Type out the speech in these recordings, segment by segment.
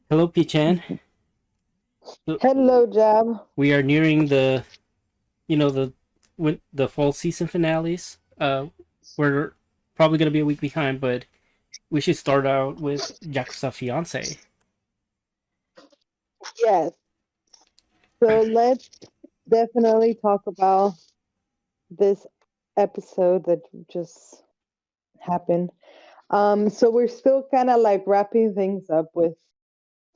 Hello, Pichan. So Hello, Jab. we are nearing the fall season finales. We're probably gonna be a week behind, but we should start out with Yakuza Fiance. Yes. So let's definitely talk about this episode that just happened. So we're still kind of like wrapping things up with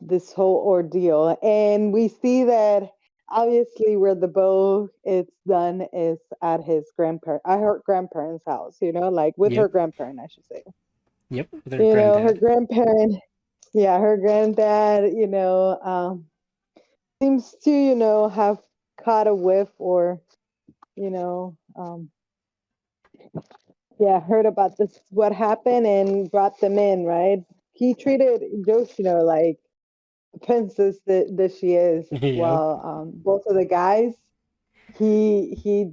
this whole ordeal, and we see that obviously where the bow is done is at her grandparents' house. Like with her Yep, grandparent, I should say. yep, their Her granddad. grandparent, yeah, her granddad. Seems to have caught a whiff or you know um yeah, heard about this what happened and brought them in, right? He treated Yoshino like the princess that she is, Yep, while both of the guys, he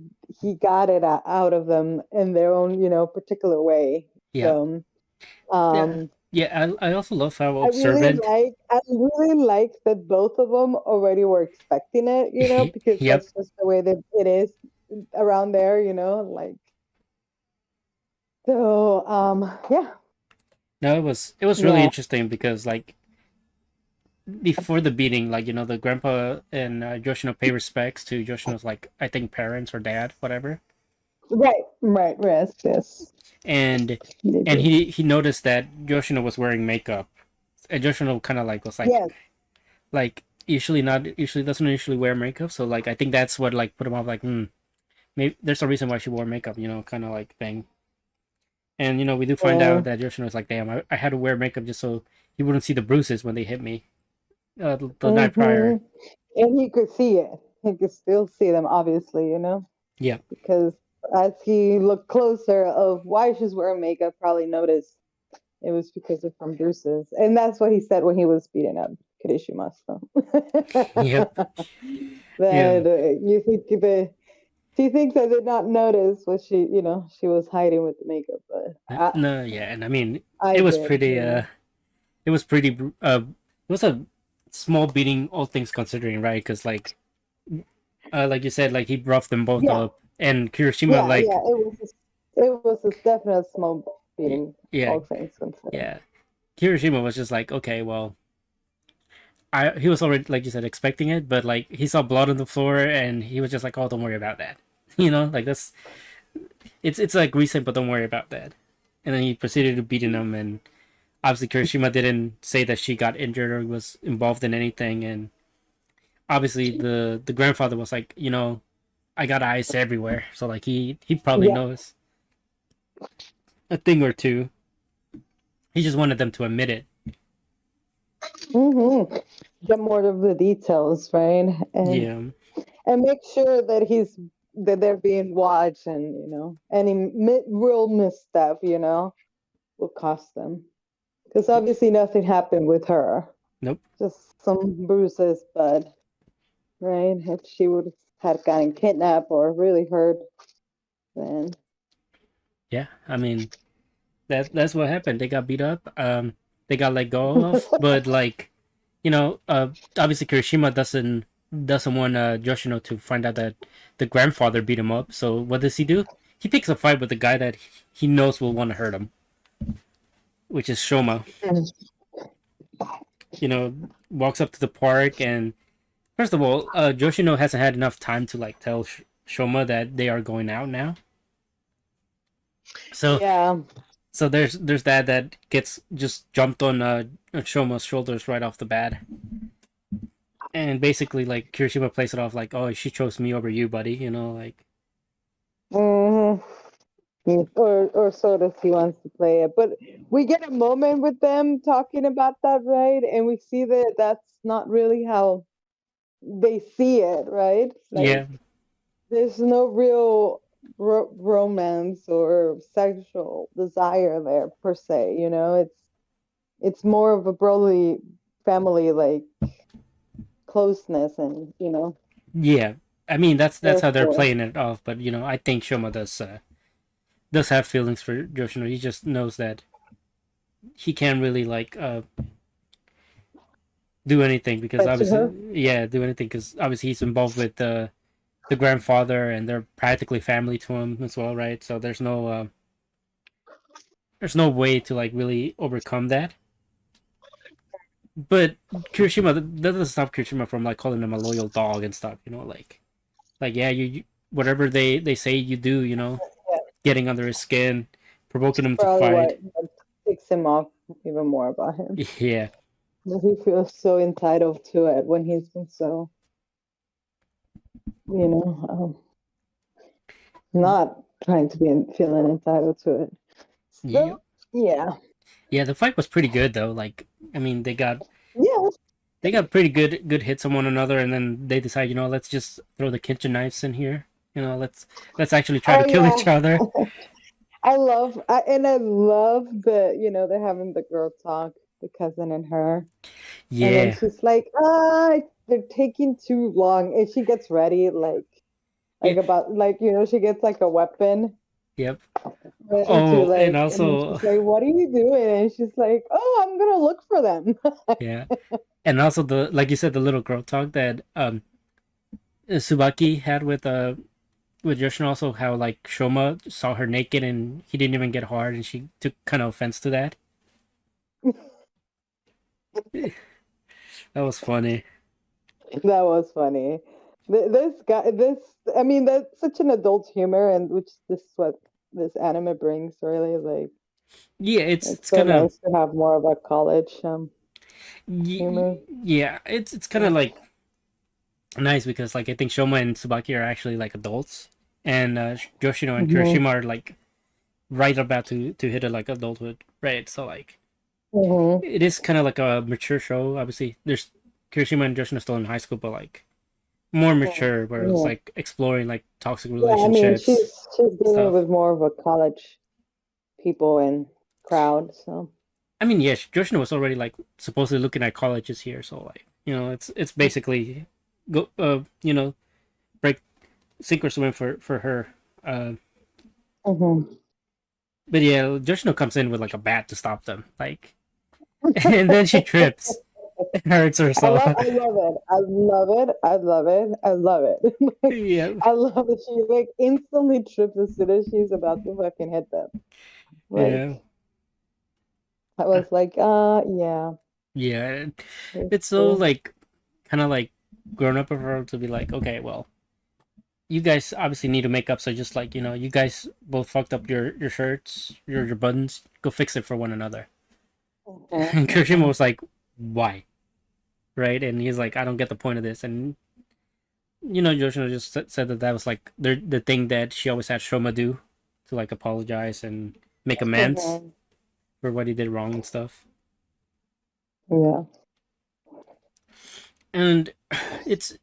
got it out of them in their own particular way. yeah, So yeah, um yeah. I also love how observant. I really like that both of them already were expecting it, because Yep. that's just the way that it is around there, like so. Yeah, No, it was really yeah, interesting because before the beating, the grandpa and Yoshino pay respects to Yoshino's I think parents or dad, whatever. right, right, yes, yes, and they and do. he noticed that Yoshino was wearing makeup, and Yoshino kind of was Yes, usually doesn't usually wear makeup, so I think that's what put him off, maybe there's a reason why she wore makeup, kind of thing. And we do find yeah. out that Yoshino is like, damn, I had to wear makeup just so he wouldn't see the bruises when they hit me the night prior. Mm-hmm. And he could see it. He could still see them, obviously, Yeah, because as he looked closer of why she's wearing makeup, probably noticed it was because of from bruises, and that's what he said when he was beating up Kirishima. So yep, yeah. that you think the she thinks I did not notice what she was hiding with the makeup, but No, yeah, and I mean I it was did, pretty it was pretty it was a small beating, all things considering, right? Because like you said, he roughed them both Yeah, up, and Kirishima, yeah. It was a definite small beating, yeah, all things considered. yeah. Kirishima was just like, okay, well, he was already, like you said, expecting it, but he saw blood on the floor, and he was just like, oh, don't worry about that, that's it's like recent, but don't worry about that. And then he proceeded to beating him, and obviously Kirishima didn't say that she got injured or was involved in anything, and obviously the grandfather was like, I got eyes everywhere, so he probably Yeah. knows a thing or two. He just wanted them to admit it. Mm-hmm. Get more of the details, right? Yeah, And make sure that they're being watched, and any real misstep, will cost them. Because obviously nothing happened with her, nope. just some bruises, but right, if she would have gotten kidnapped or really hurt, then Yeah, I mean that's what happened. They got beat up. They got let go of, but obviously Kirishima doesn't want Yoshino to find out that the grandfather beat him up. So what does he do? He picks a fight with the guy that he knows will want to hurt him, which is Shoma. Walks up to the park, and first of all, Yoshino hasn't had enough time to tell Shoma that they are going out now. So yeah, so there's that gets just jumped on Shoma's shoulders right off the bat, and basically Kirishima plays it off like, oh, she chose me over you, buddy. hmm, or so does he wants to play it. But we get a moment with them talking about that, right? And we see that that's not really how they see it, right? Like Yeah, there's no real romance or sexual desire there per se. It's more of a brotherly family, like closeness, and yeah. I mean that's how they're therefore, playing it off, but I think Shoma does have feelings for Yoshino. He just knows that he can't really do anything because Question obviously, her. yeah, do anything because obviously he's involved with the grandfather and they're practically family to him as well, right? So there's no way to like really overcome that. But Kirishima, that doesn't stop Kirishima from like calling him a loyal dog and stuff, like yeah, you whatever they say you do, Yeah, getting under his skin, provoking him to probably fight. what ticks him off even more about him. Yeah, That he feels so entitled to it when he's been so, you know, not trying to be feeling entitled to it. yeah, So, yeah. yeah. The fight was pretty good though. Like, I mean, Yeah. they got pretty good hits on one another, and then they decide, let's just throw the kitchen knives in here. Let's actually try to Oh, kill yeah. each other. I love they're having the girl talk, the cousin and her. And then Yeah, she's like, they're taking too long. And she gets ready, yeah, she gets like a weapon yep. ready to Oh, and and then also, she's like, what are you doing? And she's like, oh, I'm gonna look for them. yeah, and also the like you said, the little girl talk that Subaki had with Yoshino. Also, how like Shoma saw her naked and he didn't even get hard, and she took kind of offense to that. That was funny. That was funny. This guy, I mean, that's such an adult humor, and which this is what this anime brings, really. Like, Yeah, it's it's it's so kind of nice to have more of a college humor. yeah, it's kind of like nice because like I think Shoma and Tsubaki are actually like adults, and Yoshino and Mm-hmm. Kirishima are like right about to hit a like adulthood, right? So like Mm-hmm. it is kind of like a mature show. Obviously, there's Kirishima and Yoshino still in high school, but like more mature, where it's Yeah. like exploring like toxic Yeah, I mean, relationships she's and dealing stuff. with more of a college people and crowd, so. I mean, yes, Yoshino was already like supposedly looking at colleges here, so like it's basically go break sink or swim for her. Uh, Mm-hmm. but yeah, Yoshino comes in with like a bat to stop them, like, and then she trips and hurts herself. I love it. I love it. I love it. I love it. Like, Yeah, I love it. She like instantly trips as soon as she's about to fucking hit them. Like, yeah, I was like, yeah. yeah. It's It's so cool. like kind of like grown up of her to be like, okay, well, you guys obviously need to make up. So just like you guys both fucked up your shirts, your buttons. Go fix it for one another. And Kirishima Mm-hmm. was like, why? Right? And he's like, I don't get the point of this. And Yoshino just said that was like the thing that she always had Shoma do to like apologize and make amends Mm-hmm. for what he did wrong and stuff. Yeah. And it's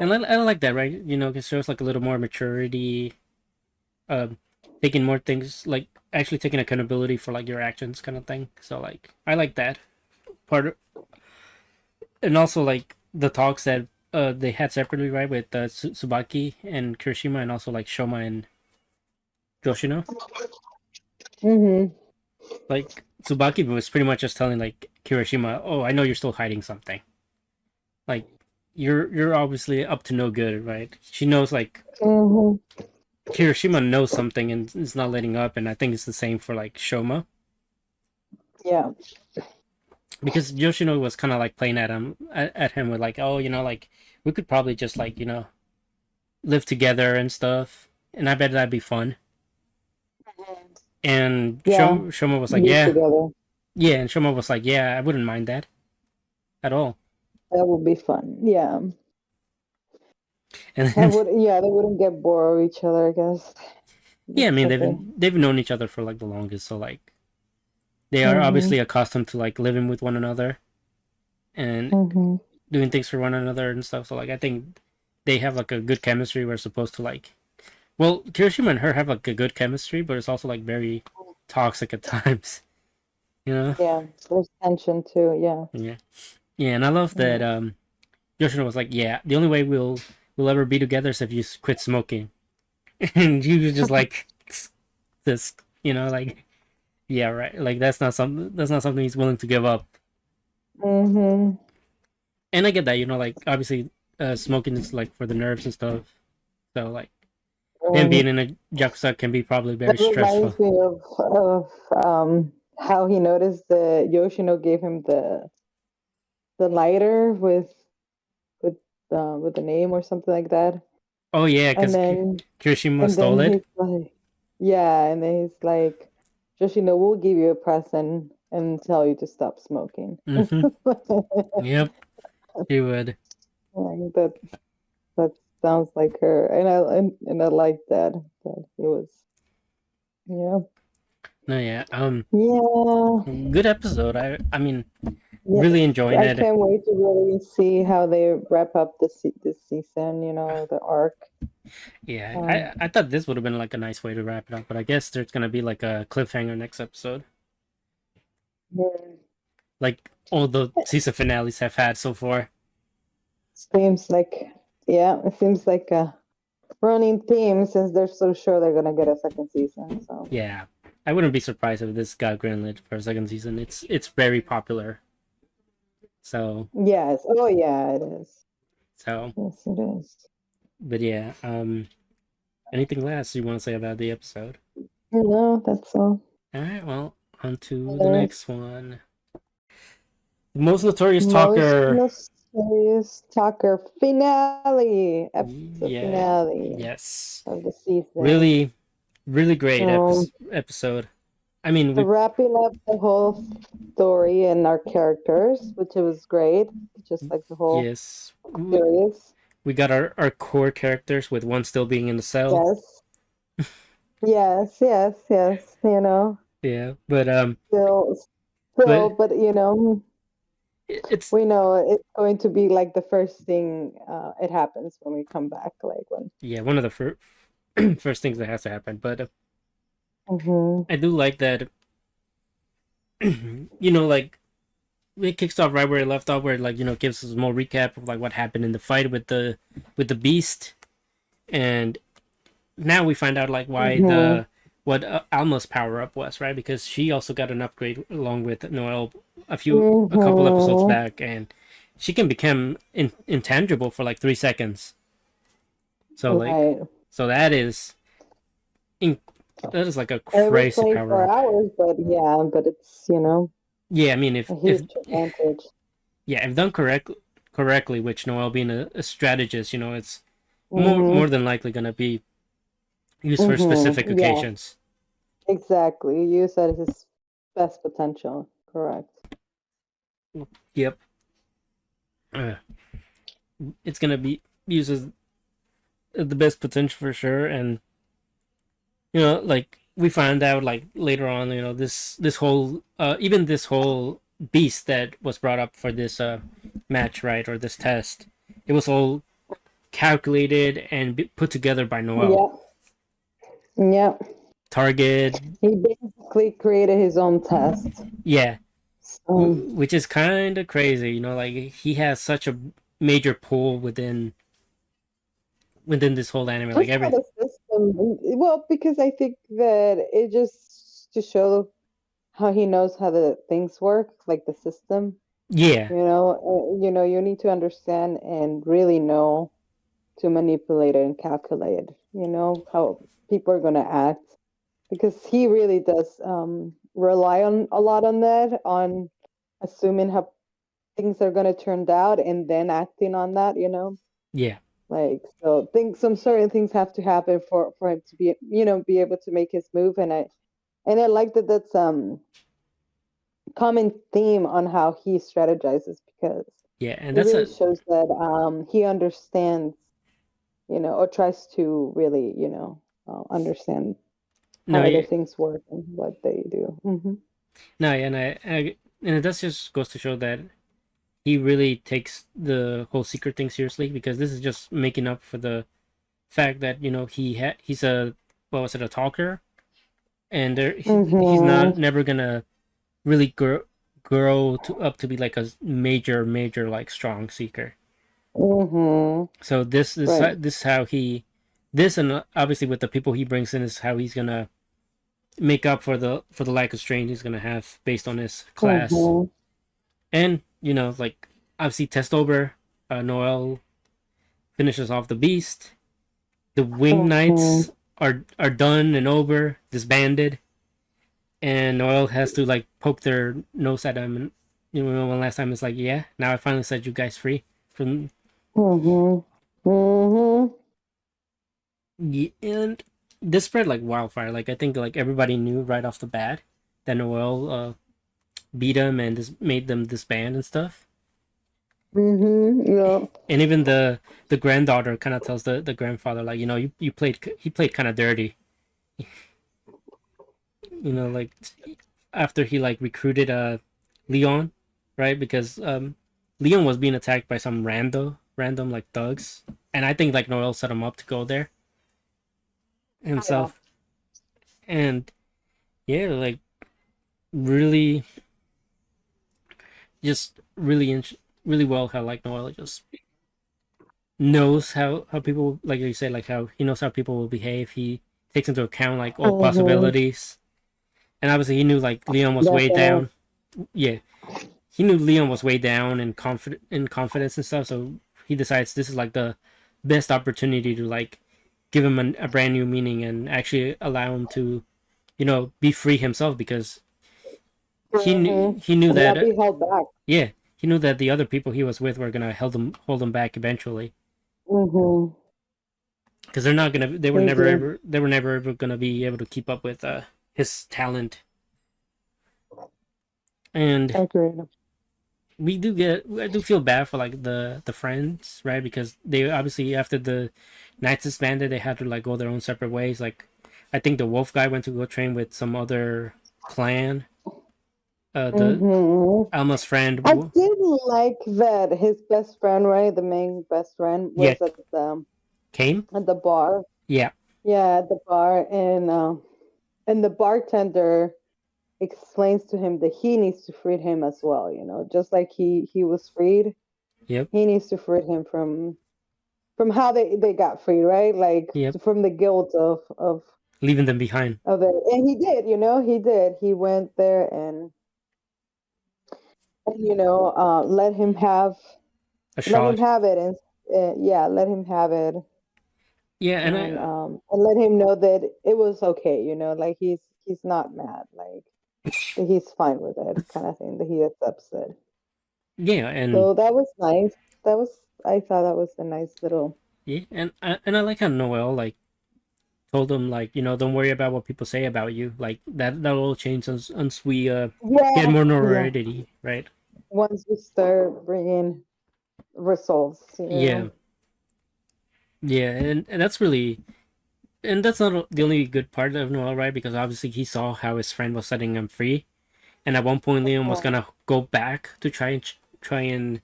I like that, right? It shows like a little more maturity, um, taking more things like actually taking accountability for like your actions, kind of thing. So like I like that part, and also like the talks that they had separately, right, with Tsubaki and Kirishima, and also like Shoma and Yoshino. Mm-hmm. Like Tsubaki was pretty much just telling like Kirishima, "Oh, I know you're still hiding something. Like you're obviously up to no good, right?" She knows like Mm-hmm. Kirishima knows something and is not letting up, and I think it's the same for like Shoma Yeah. because Yoshino was kind of like playing at him with like, oh, like we could probably just like live together and stuff, and I bet that'd be fun. And Yeah. Shoma was like, Be yeah, together. yeah, and Shoma was like, yeah, I wouldn't mind that at all. That would be fun. Yeah. And I then, would. Yeah, they wouldn't get bored of each other, I guess. yeah, I That's mean the thing. they've known each other for like the longest, so like they are Mm-hmm. obviously accustomed to like living with one another and Mm-hmm. doing things for one another and stuff. So like I think they have like a good chemistry. We're supposed to like, well, Kirishima and her have like a good chemistry, but it's also like very toxic at times. You know? Yeah. There's tension too. Yeah. Yeah, yeah, and I love that. Yeah. Yoshino was like, yeah, the only way we'll ever be together is if you quit smoking, and you was just like this, like yeah, right, like that's not something he's willing to give up. Mm-hmm. And I get that, like obviously, smoking is like for the nerves and stuff. So like him Um, being in a Yakuza can be probably that very stressful. reminds me of how he noticed that Yoshino gave him the lighter with with the name or something like that. Oh yeah, And because then Kirishima and stole then it. he's like, yeah, and then he's like, Yoshino, we'll give you a present and tell you to stop smoking. Mm-hmm. Yep, he would. Like, that sounds like her, and I like that it was, yeah, No, yeah. yeah, Good episode. I mean, really yes. enjoying I it. can't wait to really see how they wrap up this season. The arc. Yeah, Um, I thought this would have been like a nice way to wrap it up, but I guess there's gonna be like a cliffhanger next episode, yeah. like all the season finales have had so far. Seems like, yeah, it seems like a running theme since they're so sure they're gonna get a second season. So Yeah, I wouldn't be surprised if this got greenlit for a second season. It's very popular. So yes, oh yeah, it is. so, Yes, it is. but yeah. Anything last you want to say about the episode? No, that's all. All right, well, on to the There's next one. The most notorious most talker. mysterious talker finale, episode Yeah, finale yes, of the season. really, really great So episode. I mean, we wrapping up the whole story and our characters, which it was great, just like the whole yes, series. we got our core characters with one still being in the cell. Yes, yes, yes, yes. Yeah, but Still, but but it's we know it's going to be like the first thing it happens when we come back, like when. yeah, one of the first things that has to happen. But Hmm. I do like that. Like it kicks off right where it left off, where it, like gives us more recap of like what happened in the fight with the beast, and now we find out like why Hmm. the what Alma's power up was, right? Because she also got an upgrade along with Noel a couple episodes Hmm. back, and she can become intangible for like 3 seconds. So like, Right. so in, that is like a It was crazy power 24 up. hours, but yeah, but it's, Yeah, I mean a if huge advantage. yeah, if done correctly, which Noel being a strategist, it's more Hmm. than likely gonna be used for specific Hmm. Yeah, occasions. exactly. Use that as his best potential. Correct. Yep. Uh, it's gonna be used as the best potential for sure, and like we find out like later on, this whole even this whole beast that was brought up for this match, right, or this test, it was all calculated and put together by Noel. Yeah. Yeah. Target, He basically created his own test. yeah, So which is kind of crazy, like he has such a major pull within this whole anime, like just for every the system, well, because I think that it just to show how he knows how the things work, like the system. yeah, You need to understand and really know to manipulate it and calculate, how people are going to act. Because he really does rely on a lot on that, on assuming how things are going to turn out and then acting on that. yeah, Like, so some certain things have to happen for him to be able to make his move. And I like that that's common theme on how he strategizes, because yeah, and it that's really a shows that he understands, or tries to really, understand how no, other yeah, things work and what they do. Hmm. no, yeah, and it does just goes to show that he really takes the whole secret thing seriously, because this is just making up for the fact that he's a what was it, a talker, and he's Hmm. not never gonna really grow up to be like a major like strong seeker. Hmm. So Right. this is how this, and obviously with the people he brings in, is how he's gonna make up for the lack of strength he's gonna have based on his class. Hmm. And like obviously test over. Noel finishes off the beast. The wing Mhm. knights are done and over, disbanded, and Noel has to like poke their nose at him. And one last time, it's like, yeah, now I finally set you guys free from. Mhm. Mhm. Yeah, and this spread like wildfire. Like I think like everybody knew right off the bat that Noel beat them and made them disband and stuff. Mhm. Yeah. And even the granddaughter kind of tells the grandfather like, you played he played kind of dirty. Like after he like recruited Leon, right? Because Leon was being attacked by some random like thugs, and I think like Noel set him up to go there Yeah. himself. And yeah, like really, just really well how like Noel just knows how people, like you say, like how he knows how people will behave. He takes into account like all Mhm. possibilities, and obviously he knew like Leon was way Definitely. down. Yeah, he knew Leon was way down in confidence and stuff. So he decides this is like the best opportunity to like give him a brand new meaning and actually allow him to be free himself, because Mhm. he knew And that not be held back. yeah, he knew that the other people he was with were gonna hold him back eventually, Mhm. because They do. they were never ever gonna be able to keep up with his talent. And Agreed. I do feel bad for like the friends, right? Because they obviously, after the Knights disbanded, they had to like go their own separate ways. Like I think the wolf guy went to go train with some other clan. The Mhm. Alma's I friend, did like that his best friend, right? The main best friend yeah, was came. at the bar. Yeah, Yeah, at the bar, and the bartender explains to him that he needs to free him as well. Just like he was freed, yep, he needs to free him from how they got free, right? Like yep. from the guilt Leaving them behind. of it. And he did, he did. He went there and A let him shot. have it, and yeah, let him have it, Yeah, and I and let him know that it was okay. Like he's not mad, like that he's fine with it, kind of thing. That he accepts it. yeah, and So that was nice. I thought that was a nice little. yeah, and I like how Noel like told him like, don't worry about what people say about you. Like that'll all change once we get Yeah, more yeah. notoriety, right? Once we start bringing results, Yeah, yeah, and that's really, and that's not the only good part of Noel, right? Because obviously he saw how his friend was setting him free, and at one point Liam was gonna go back to try and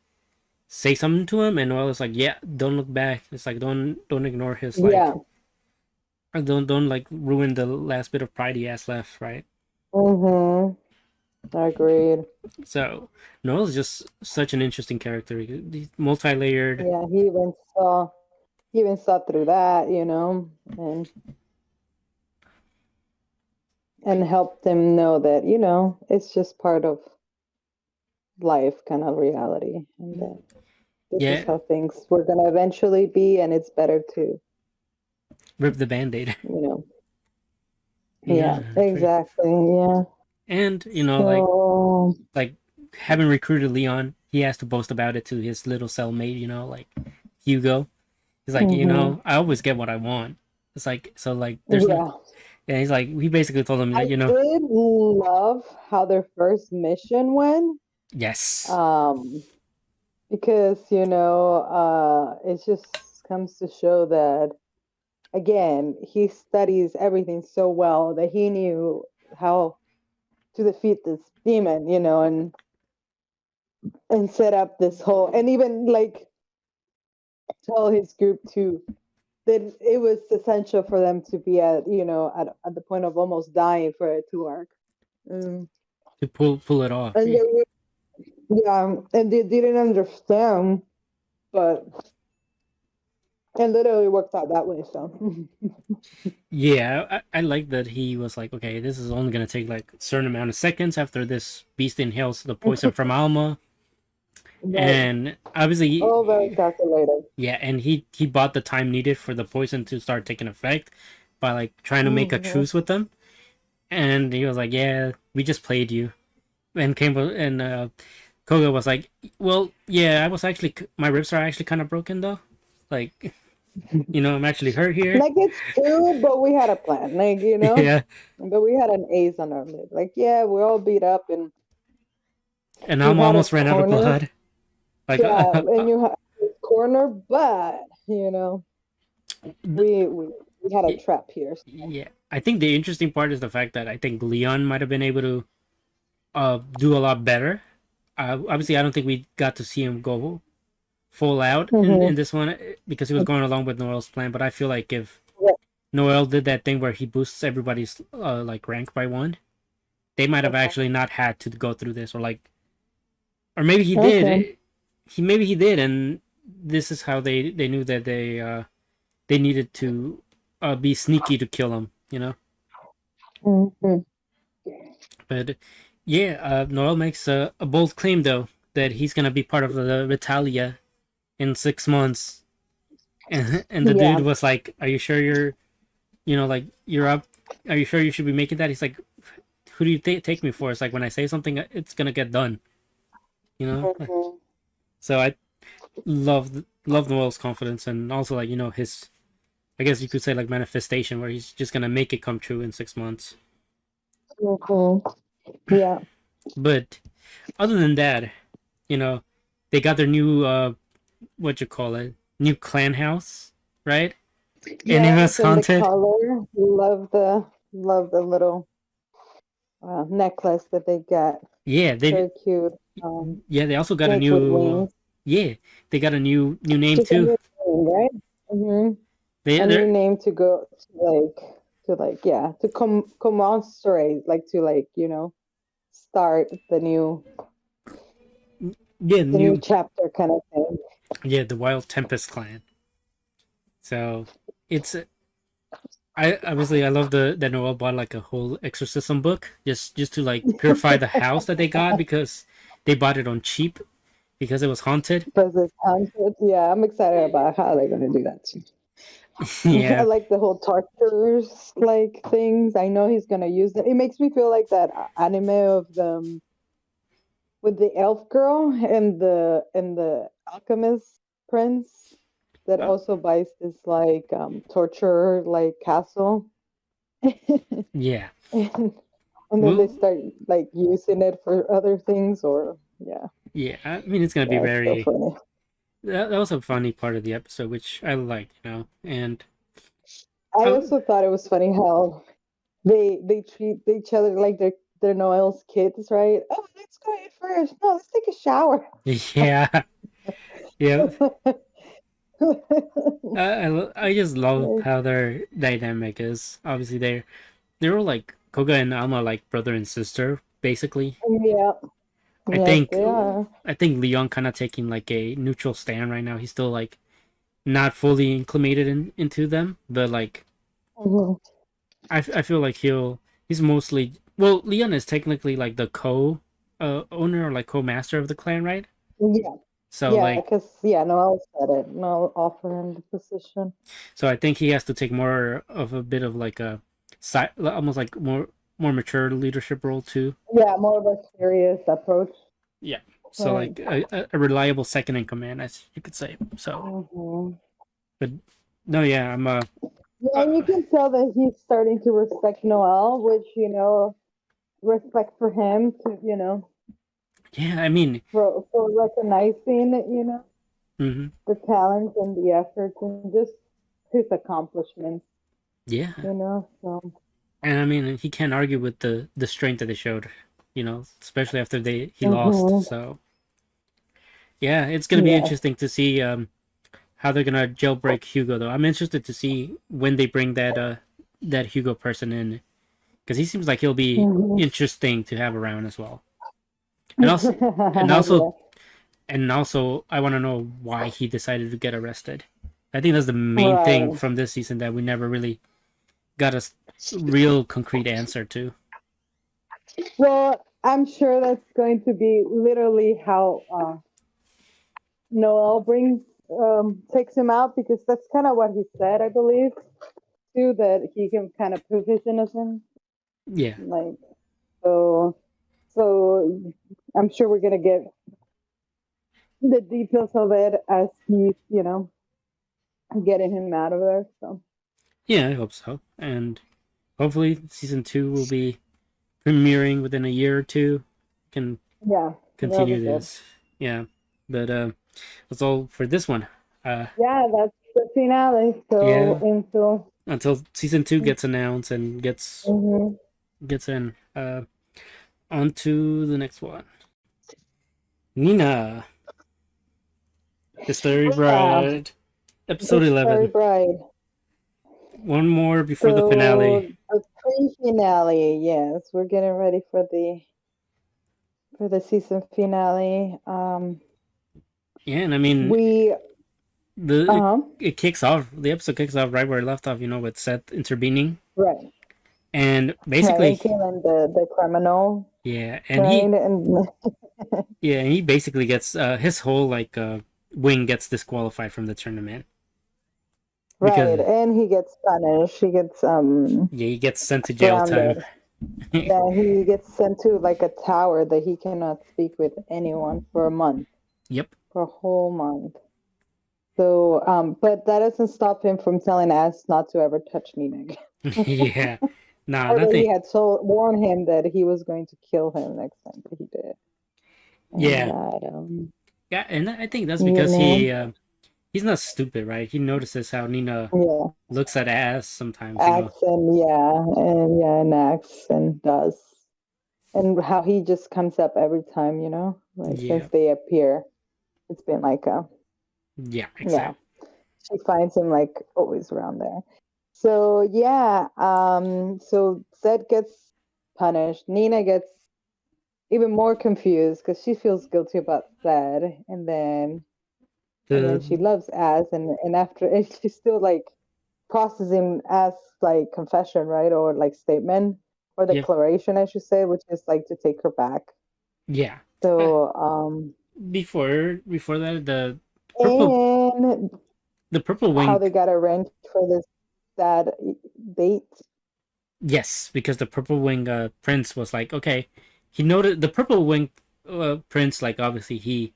say something to him, and Noel is like, yeah, don't look back. It's like don't ignore his like, yeah. or don't like ruin the last bit of pride he has left, right? Mhm. Agreed. So Noel's just such an interesting character. He's multi-layered. Yeah, he even saw through that, and helped them know that it's just part of life, kind of reality, and that this is Yeah, how things were gonna eventually be, and it's better to rip the band-aid. you know yeah, Yeah, exactly, yeah. and like So like having recruited Leon, he has to boast about it to his little cellmate. Like Hugo. He's like, mhm. I always get what I want. It's like, so like there's no. Yeah, Yeah, he's like, he basically told him I that did love how their first mission went, yes, um because it just comes to show that, again, he studies everything so well that he knew how to defeat this demon, and set up this whole, and even like tell his group to that it was essential for them to be at the point of almost dying for it to work. Mm. to pull it off. And yeah, and they didn't understand, but it literally worked out that way. So Yeah, I like that he was like, okay, this is only gonna take like a certain amount of seconds after this beast inhales the poison from Alma, Right. And All very obviously, calculated. yeah, and he bought the time needed for the poison to start taking effect by like trying to make a Hmm. truce with them. And he was like, "Yeah, we just played you." And Koga was like, "Well, yeah, I was actually my ribs are actually kind of broken though. Like, I'm actually hurt here." Like it's true, but we had a plan. Yeah, But we had an ace on our lid. Like, yeah, we're all beat up and and you I'm had almost us ran out of cornered. blood. Like, Yeah, and you had us cornered, but we had a trap here. yeah. I think the interesting part is the fact that I think Leon might have been able to do a lot better. Obviously, I don't think we got to see him go full out in Mm-hmm. this one because he was going along with Noel's plan. But I feel like if Noel did that thing where he boosts everybody's like rank by one, they might have actually not had to go through this, or maybe he Okay. did. Maybe he did, and this is how they knew that they needed to be sneaky to kill him. Mm-hmm. But yeah, Noel makes a bold claim though that he's gonna be part of the Retalia in 6 months, and the dude Yeah. was like, "Are you sure like you're up? Are you sure you should be making that?" He's like, "Who do you take me for?" It's like when I say something, it's gonna get done. You know. Mm-hmm. So I love Noel's confidence and also like his, I guess you could say, like manifestation where he's just gonna make it come true in 6 months. Mm-hmm. Yeah. But other than that, you know, they got their new what you call it, new clan house, right? And it was Yes, and the haunted. color. Love the little necklace that they get. Yeah, they Very cute. yeah they also got a Snake with new wings. yeah they got a new name Just a too. new name, right? Mm-hmm. A new They're name to go to yeah, to commensurate, like to start yeah the new new chapter kind of thing. yeah the Wild Tempest clan. So it's I obviously I love that Noel bought like a whole exorcism book just to like purify the house that they got because they bought it on cheap because it was haunted. Because it's haunted. Yeah, I'm excited about how they're gonna do that too. I Yeah, like the whole tortures like things. I know he's gonna use it. It makes me feel like that anime of the with the elf girl and the alchemist prince that uh, also buys this like torture like castle. and, yeah. and then they Well, start like using it for other things or yeah. yeah. I mean, it's gonna be Yeah, it's so very. funny. That was a funny part of the episode, which I liked, and I I, also thought it was funny how they treat each other like they're Noel's kids, right? Oh, let's go eat first. No, let's take a shower. yeah, yeah. I just love how their dynamic is. Obviously, they're all like Koga and Alma, like brother and sister, basically. Yeah, I yes, think they are. I think Leon kind of taking like a neutral stand right now. He's still like not fully acclimated into them, but like Mhm. I feel like he's mostly, well, Leon is technically like the owner or like co-master of the clan, right? Yeah, So yeah, like because Noel said it. Noel offered him the position. so I think he has to take more of a bit of like a side, almost like more mature leadership role too. Yeah, more of a serious approach. Yeah. So Right. like a reliable second in command, as you could say. So, Hmm. but no, yeah, Yeah, uh and you can tell that he's starting to respect Noel, which respect for him to yeah. I mean, for recognizing hmm the talent and the efforts and just his accomplishments. yeah, So and I mean he can't argue with the strength that they showed, especially after he lost. hmm So yeah, it's gonna be yes. interesting to see how they're gonna jailbreak Hugo though. I'm interested to see when they bring that Hugo person in because he seems like he'll be Hmm. interesting to have around as well. And also, and also, Yeah. and also, I want to know why he decided to get arrested. I think that's the main thing Right. from this season that we never really got a real concrete answer to. Well, I'm sure that's going to be literally how Noel brings takes him out because that's kind of what he said, I believe, too, that he can kind of prove his innocence. Yeah, Like so, so I'm sure we're gonna get the details of it as he's, getting him out of there. So yeah, I hope so. And hopefully, season 2 will be premiering within a year or two. Can yeah, that'll be continue good. this. Yeah, but that's all for this one. Uh, Yeah, that's the finale. So yeah, until until season 2 gets announced and mhm. gets in. On to the next one. Nina, the Starry Yeah, Bride, episode the Starry 11. Bride. One more before the finale. So the pre-finale, yes, we're getting ready for the season finale. Yeah, and I mean, We the uh-huh. it kicks off. The episode kicks off right where it left off. With Sett intervening, Right. and Right, and basically, killing the criminal, yeah, right? And and he basically gets his whole wing gets disqualified from the tournament right, because and he gets punished. He gets yeah, he gets sent to jail time. grounded. Yeah, he gets sent to like a tower that he cannot speak with anyone for a month, Yep. for a whole month. So, but that doesn't stop him from telling us not to ever touch Nina again. Yeah. Nah, Or that he nothing. had warned him that he was going to kill him next time that he did. And Yeah. that, Yeah, and I think that's you because know, he's not stupid, right? He notices how Nina yeah, looks at ass sometimes. acts and acts and does. And how he just comes up every time, like since Yeah. they appear. It's been like Yeah, yeah, exactly. she finds him like always around there. So yeah, so Seth gets punished. Nina gets even more confused because she feels guilty about Seth, and then she The loves Az, and after and she's still like processing as like confession, right, or like statement or yeah, declaration, I should say, which is like to take her back. yeah. Uh, So before that, purple and the purple how wing. they got arranged for this sad date. Yes, because the purple wing prince was like, okay, he noted the purple wing prince, like obviously he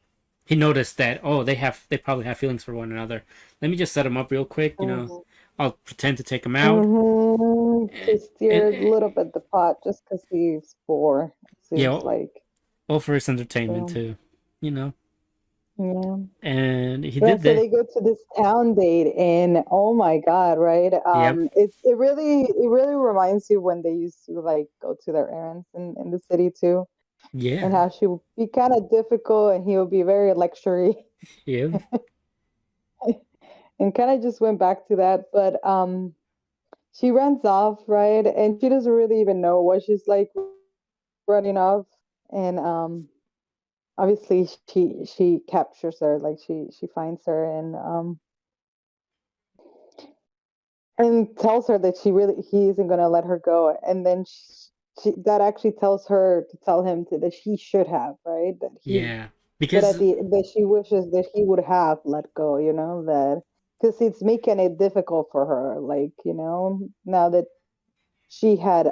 noticed that, oh, they probably have feelings for one another. Let me just set them up real quick. Mm-hmm. I'll pretend to take them out. Mm-hmm. And, To steer a and little bit the pot just because he's poor, it yeah, seems like. all for his entertainment So, too, you know. yeah. And he Yeah, did so that. they go to this town date, and oh my God, right? Yep. It really reminds you when they used to like go to their errands in the city too, Yeah. and how she would be kind of difficult, and he would be very lectury, Yep. and kind of just went back to that. But she runs off, right? And she doesn't really even know what she's like running off. And obviously she captures her, like she finds her and tells her that he isn't gonna let her go. And then that actually tells her to tell him that she should have, right? Yeah. That at Because that she wishes that he would have let go, that because it's making it difficult for her, like, now that she had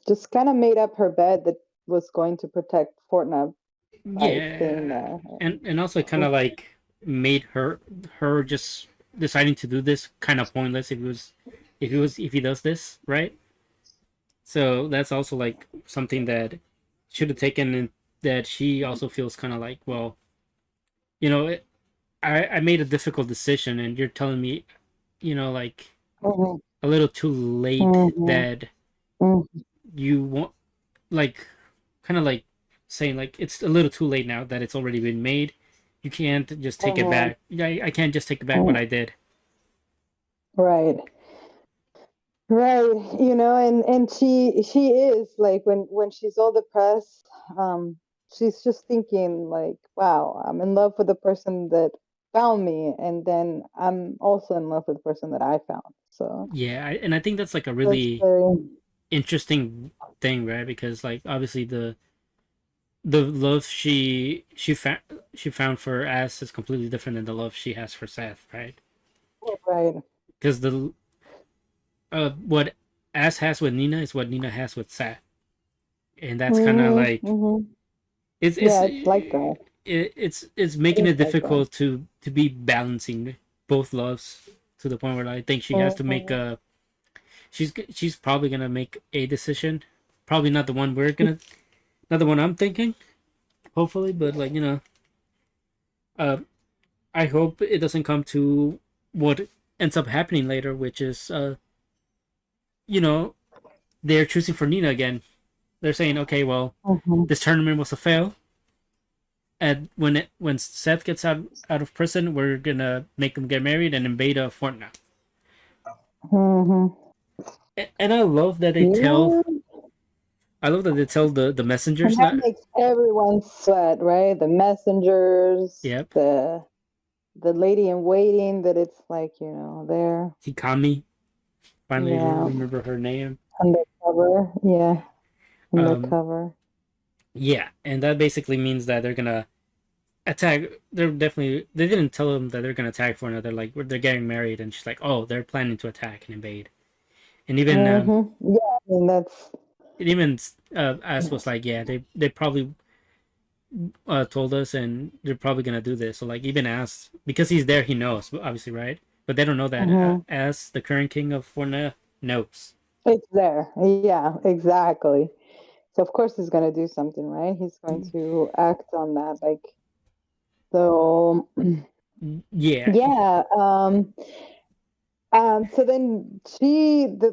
just kind of made up her bed that was going to protect Fortnite by staying yeah, there. and also kind of like made her just deciding to do this kind of pointless if he does this, right? So that's also like something that should have taken in, that she also feels kind of like, well, it, I made a difficult decision and you're telling me, like Mhm, a little too late mhm, that mhm, you want, like, kind of like saying like it's a little too late now that it's already been made. You can't just take it mhm, back. Yeah, I can't just take back what mhm. I did. Right, right. And she is like when she's all depressed, um, she's just thinking like, wow, I'm in love with the person that found me, and then I'm also in love with the person that I found. So Yeah, and I think that's like a that's really very interesting thing, right? Because like obviously the love she found for Ass is completely different than the love she has for Seth, right? Right. Because the what Ass has with Nina is what Nina has with Seth, and that's kind of Mm-hmm. like Mm-hmm. it's Yeah, it's like that. it's It making is it like that. difficult to be balancing both loves to the point where I think she has to make Mm-hmm. a she's probably gonna make a decision, probably not the one we're gonna not the one I'm thinking, hopefully, but like uh I hope it doesn't come to what ends up happening later, which is you know they're choosing for Nina again. They're saying, okay, well, Mm-hmm. this tournament was a fail, and when Seth gets out of prison, we're gonna make them get married and invade a fort now. Mm-hmm. And I love that they tell. Yeah. I love that they tell the And messengers that not. makes everyone sweat, right? The messengers, Yep, the lady in waiting, that it's like, there. Hikami. Finally, Yeah. remember her name. Undercover. Yeah. Um, Undercover. yeah, and that basically means that they're gonna attack. They're definitely. They didn't tell them that they're gonna attack for another. Like they're getting married, and she's like, oh, they're planning to attack and invade. And Mm-hmm. Yeah, I mean that's even As was like, yeah, they probably told us, and they're probably gonna do this. So like even As, because he's there, he knows obviously, right? But they don't know that hmm As the current king of Forna knows. it's there. Yeah, exactly. So of course he's gonna do something, right? He's going to act on that. Like so Yeah, yeah. So then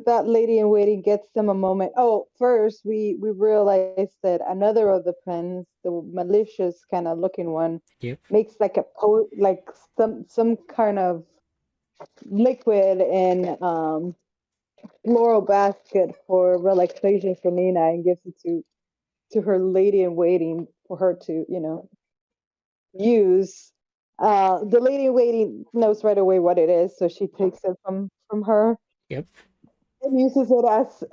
that lady in waiting gets them a moment. Oh, first we realize that another of the friends, the malicious kind of looking one, yep, makes like like some kind of liquid in floral basket for relaxation for Nina and gives it to her lady in waiting for her to use. The lady in waiting knows right away what it is, so she takes it from her yep, and uses it as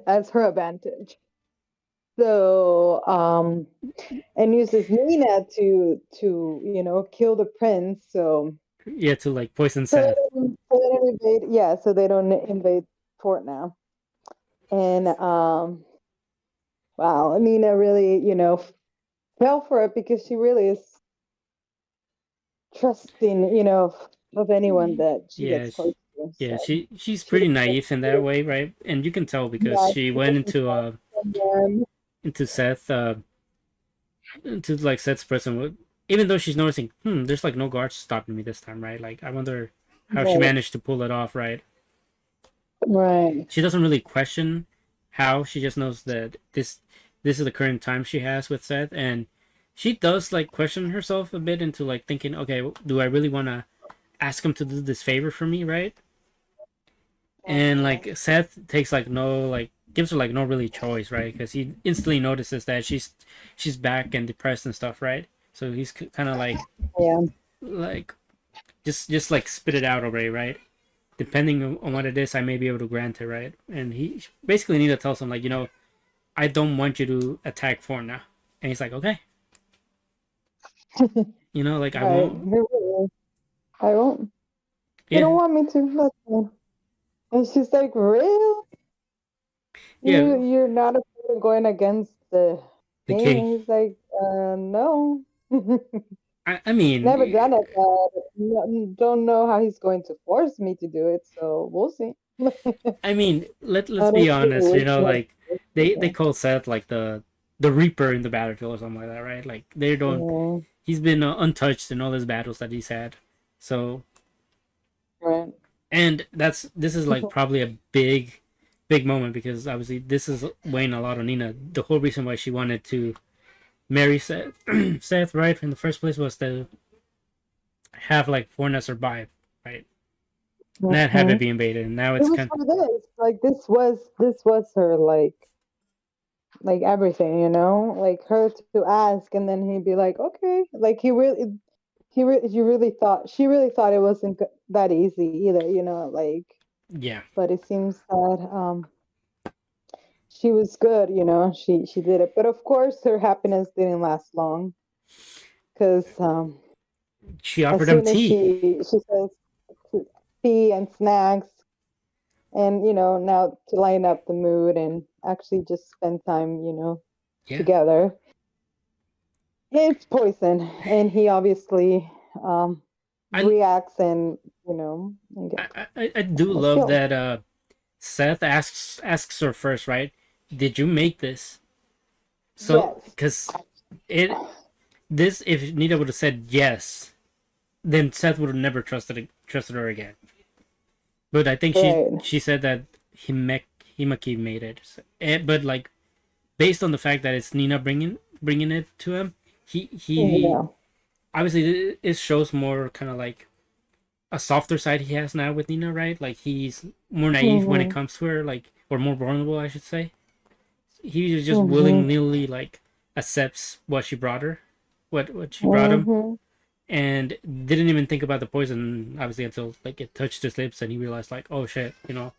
as her advantage. So and uses Nina to kill the prince. yeah, to like poison So Seth. they don't invade. Yeah, so they don't invade Fort now. And wow, Nina really fell for it because she really is trusting of anyone that she Yeah, gets close to. yeah, So she's she pretty doesn't. naive in that way, right? And you can tell because Yeah, she she went doesn't trust someone. into Seth into like Seth's prison even though she's noticing, there's like no guards stopping me this time, right? Like I wonder how she Right, managed to pull it off, right? right. She doesn't really question how, she just knows that this is the current time she has with Seth, and she does like question herself a bit into like thinking, okay, do I really want to ask him to do this favor for me, right? And Mhm. like Seth takes like no like gives her like no really choice, right? Because he instantly notices that she's back and depressed and stuff, right? So he's kind of Yeah. like just like spit it out already, right? Depending on what it is, I may be able to grant it, right? And he basically Nina tells him like, I don't want you to attack Forna, and he's like, okay, like I Right. won't. I won't. You Yeah, don't want me to. That's fine. And she's like, really? yeah, You're not afraid of going against the the king? king. And he's like, no. I mean, Never done it, but don't know how he's going to force me to do it. So we'll see. let's I be don't see honest. which one. Like they call Seth like the Reaper in the battlefield or something like that, right? Like they don't. Yeah, He's been untouched in all his battles that he's had. So, right. and this is like probably a big moment because obviously this is weighing a lot on Nina. The whole reason why she wanted to marry Seth, Seth, right, in the first place was to have like Forna survive, right? Not have it Mhm. be invaded. And now It it's was kind for this. Like this was her like everything, like her to ask, and then he'd be like, okay, like he really thought she really thought it wasn't that easy either, like. yeah, But it seems that she was good, she did it. But of course, her happiness didn't last long because She as offered him soon as tea. she says tea and snacks, and now to lighten up the mood and actually just spend time, Yeah. together. It's poison, and he obviously I reacts and I do gets love killed. that Seth asks her first, right? Did you make this? So, Yes, because it this if Nina would have said yes, then Seth would have never trusted her again. But I think right. she said that Himaki made it. But like based on the fact that it's Nina bringing it to him, he Yeah. obviously it shows more kind of like a softer side he has now with Nina, right? Like he's more naive when it Mhm. comes to her, like or more vulnerable, I should say. He just Mhm. willingly like accepts what she brought her, what she brought him, Mhm. and didn't even think about the poison obviously until like it touched his lips and he realized like, oh shit, I'm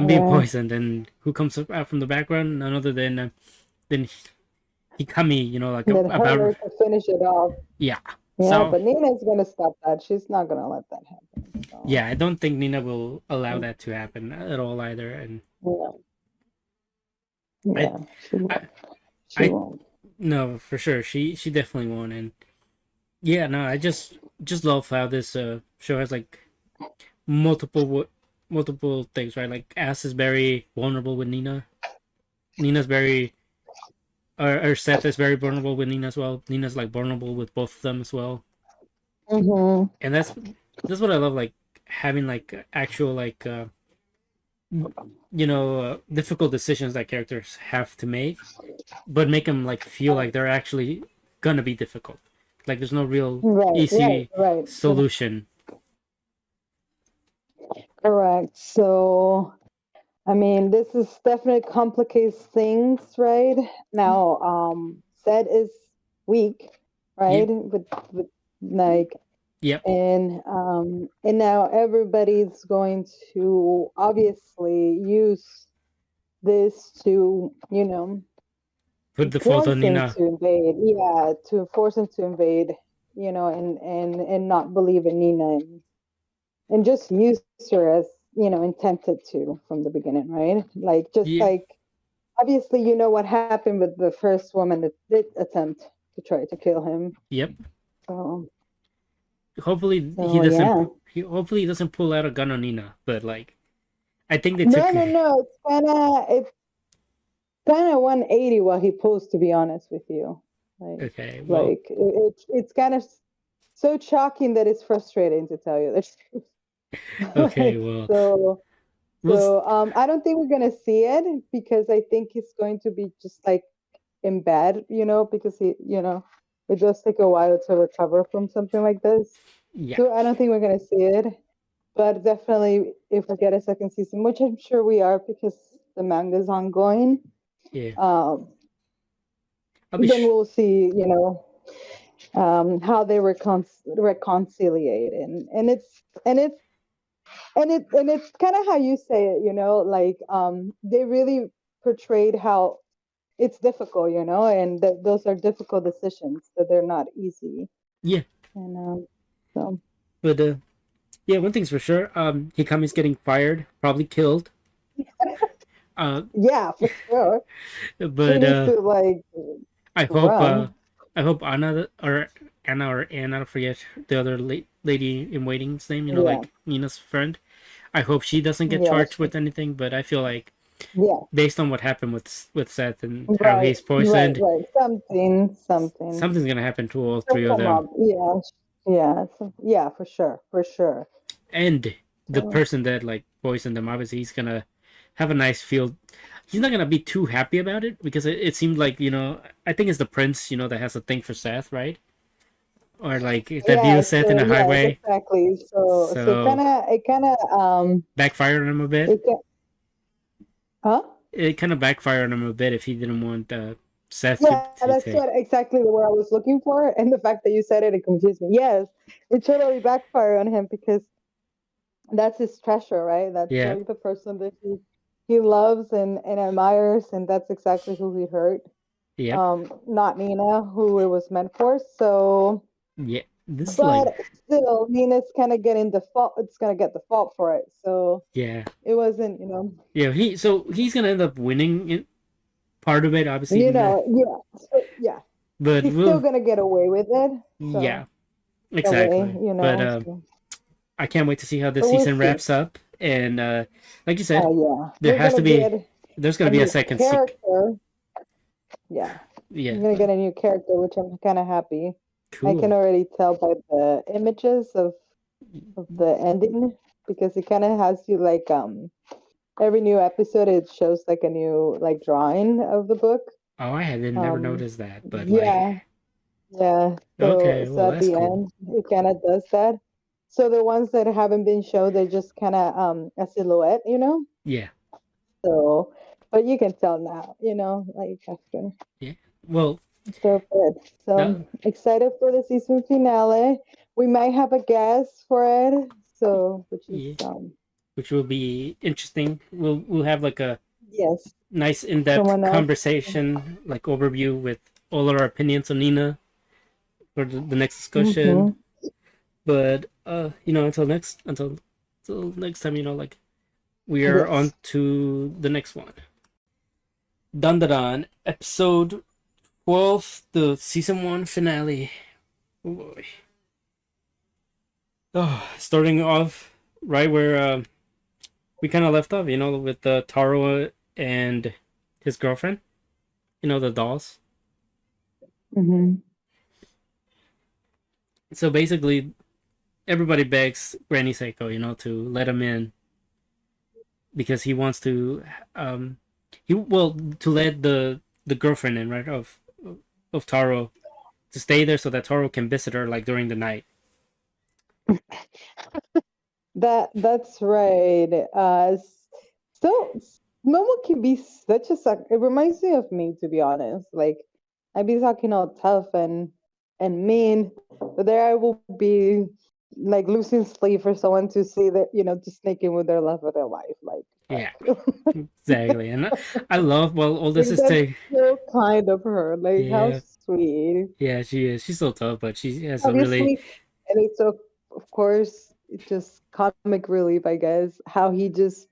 being Yeah. poisoned, and who comes out from the background? None other than Hikami, like Let about her to finish it off. yeah. Yeah, So but Nina's gonna stop that. She's not gonna let that happen. So yeah, I don't think Nina will allow that to happen at all either, and yeah, I yeah, she I won't. She I won't. no for sure she definitely won, and yeah, no, I just love how this show has like multiple multiple things, right? Like Ass is very vulnerable with Nina. Nina's very or Seth is very vulnerable with Nina as well. Nina's like vulnerable with both of them as well, Mhm. and that's what I love. Like having like actual like difficult decisions that characters have to make, but make them like feel like they're actually gonna be difficult. Like there's no real Right, right, easy right. solution. Correct. So, I mean, this is definitely complicates things, right? Now, Sett is weak, right? Yep. With like, Yep. and now everybody's going to obviously use this to, Put the fault on force him Nina. to invade. Yeah, to force him to invade, and not believe in Nina and just use her as intended to from the beginning, right? Like just Yeah. like obviously what happened with the first woman that did attempt to try to kill him. Yep. So Hopefully he so doesn't. yeah. Hopefully he doesn't pull out a gun on Nina. But like, I think they No, took. no, no. It's kind of 180 what he pulls. To be honest with you, like Okay. Well. it's kind of so shocking that it's frustrating to tell you the truth. Okay. Like Well. so We'll. So I don't think we're gonna see it because I think he's going to be just like in bed, because it does take a while to recover from something like this. Yeah. So I don't think we're gonna see it, but definitely if we get a second season, which I'm sure we are because the manga is ongoing, Yeah. um, I'll be. then we'll see, how they reconciliate, and it's kind of how you say it, like they really portrayed how it's difficult, and that those are difficult decisions, that they're not easy. Yeah. And so But yeah, one thing's for sure. Hikami's getting fired, probably killed. Uh, yeah, for sure. He but needs to like I hope run. I hope Anna, I forget the other lady in waiting's name. Yeah, Like Nina's friend. I hope she doesn't get yeah, charged with anything. But I feel like yeah. based on what happened with Seth and how Right, he's right, poisoned, right. Something something's gonna happen to all will three of come them, up. Yeah, yeah, yeah, for sure, for sure. and the So person that like poisoned them. Obviously, he's gonna have a nice feel. He's not gonna be too happy about it because it seemed like I think it's the prince that has a thing for Seth, right? Or like that view yes, Seth in a yes, highway, exactly. So so it kind of backfired on him a bit. it can, huh? It kind of backfired on him a bit if he didn't want Seth to, Yeah, to that's take. what exactly the word I was looking for, and the fact that you said it, it confused me. Yes, it totally backfired on him because that's his treasure, right? That's Yeah, like the person that he he loves and admires, and that's exactly who he hurt. Yep. Not Nina, who it was meant for. So, Yeah. This like but still, Nina's kind of getting the fault. It's gonna get the fault for it. So yeah. it wasn't, you know, Yeah, he's gonna end up winning part of it, obviously. yeah, so, yeah. But He's still we'll gonna get away with it. yeah, So in a way, exactly. you But know. So, I can't wait to see how this but we'll season see. wraps up. And like you Oh said, yeah, there we're has to gonna be get there's gonna a be a new second seek. character. Yeah, Yeah, we're gonna get a new character, which I'm kind of happy. I can cool. already tell by the images of the ending because it kind of has you like every new episode it shows like a new like drawing of the book. Oh, I had never Um, noticed that, but like yeah, yeah. So okay, well so at that's the cool. end it kind of does that. So the ones that haven't been shown, they're just kind of a silhouette, you know. Yeah, So, but you can tell now, you know, like after. yeah. Well, So good. So that excited for the season finale. We might have a guest for it. So which is yeah, which will be interesting. We'll have like a yes, nice in-depth someone else. conversation, like overview with all of our opinions on Nina for the next discussion. Mm-hmm. But until next time, like we are on Yes. to the next one. Dandadan, episode 12, the season 1 finale. Oh boy. Oh, starting off right where we kind of left off, with Taro and his girlfriend, the dolls. Mm-hmm. So basically, everybody begs Granny Seiko, to let him in because he wants to, to let the girlfriend in, right, of Taro to stay there so that Taro can visit her like during the night. That's right. So Momo can be such a suck. It reminds me of me, to be honest. Like I'd be talking all tough and mean, but there I will be like losing sleep for someone to see that, to sneak in with their love of their life. Like Yeah, fuck. exactly. And I love, well, all this Like is that's to, so kind of her. Like how yeah, sweet. yeah, she is. She's so tough, but she has a really, Obviously, and it's of course it's just comic relief, I guess, how he just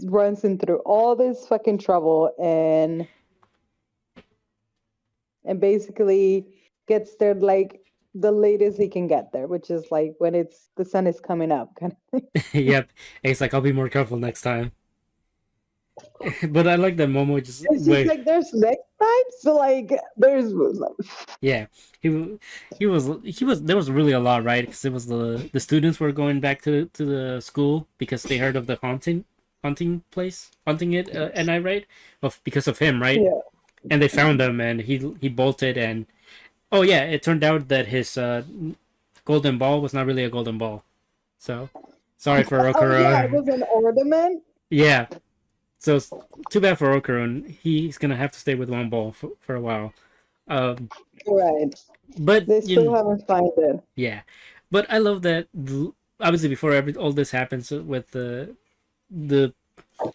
runs in through all this fucking trouble and basically gets there like the latest he can get there, which is like when it's the sun is coming up kind of. yep. And it's like, I'll be more careful next time. But I like that Momo just It's just wait. like there's next time, so like there's Yeah, he was there was really a lot, right? Because it was the students were going back to the school because they heard of the haunting place, haunting it at night, right? Because of him, right? yeah. And they found him, and he bolted, and oh yeah, it turned out that his golden ball was not really a golden ball. So sorry for Oh yeah, it Okura. was an ornament. Yeah, so it's too bad for Okura, and he's gonna have to stay with one ball for a while. Um, Right. but They still haven't found it. yeah, but I love that. Obviously, before all this happens with the